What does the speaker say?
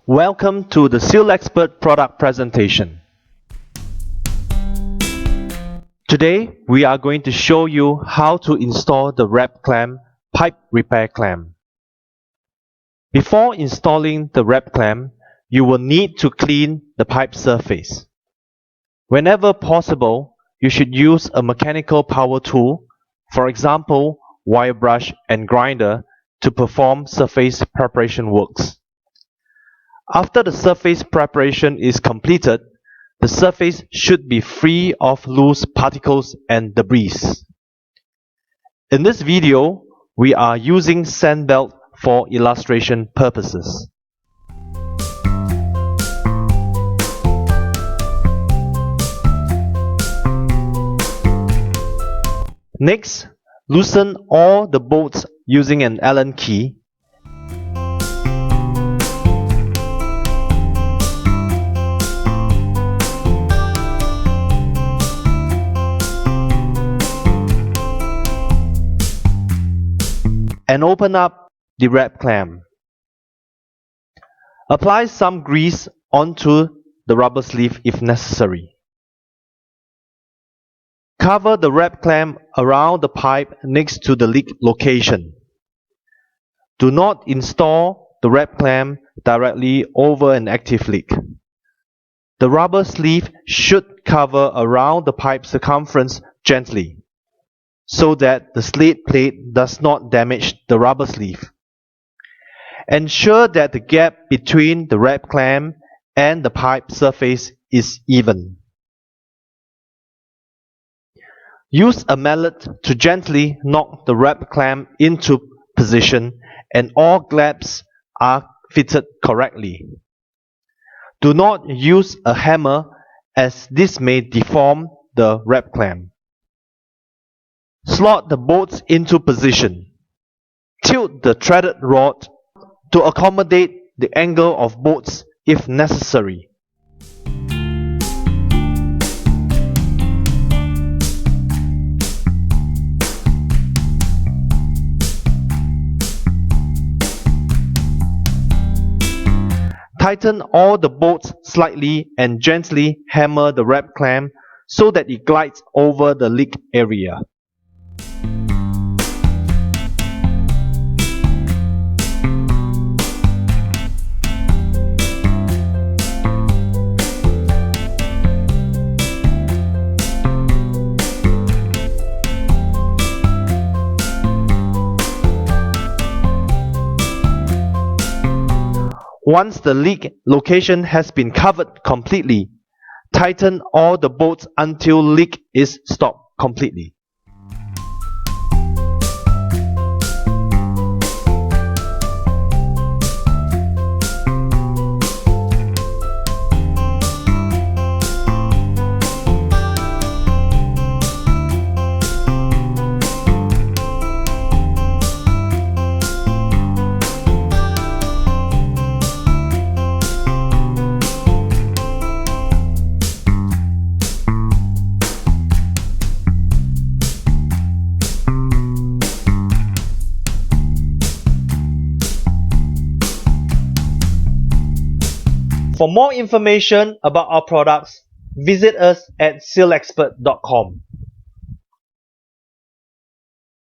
Welcome to the SealXpert product presentation. Today, we are going to show you how to install the wrap clam pipe repair clam. Before installing the wrap clam, you will need to clean the pipe surface. Whenever possible, you should use a mechanical power tool, for example, wire brush and grinder, to perform surface preparation works. After the surface preparation is completed, the surface should be free of loose particles and debris. In this video, we are using sand belt for illustration purposes. Next, loosen all the bolts using an Allen key. And open up the wrap clam. Apply some grease onto the rubber sleeve if necessary. Cover the wrap clam around the pipe next to the leak location. Do not install the wrap clam directly over an active leak. The rubber sleeve should cover around the pipe circumference gently, so that the slate plate does not damage the rubber sleeve. Ensure that the gap between the wrap clam and the pipe surface is even. Use a mallet to gently knock the wrap clam into position and all gaps are fitted correctly. Do not use a hammer as this may deform the wrap clam. Slot the bolts into position. Tilt the threaded rod to accommodate the angle of bolts if necessary. Tighten all the bolts slightly and gently hammer the wrap clam so that it glides over the leak area. Once the leak location has been covered completely, tighten all the bolts until leak is stopped completely. For more information about our products, visit us at SealXpert.com.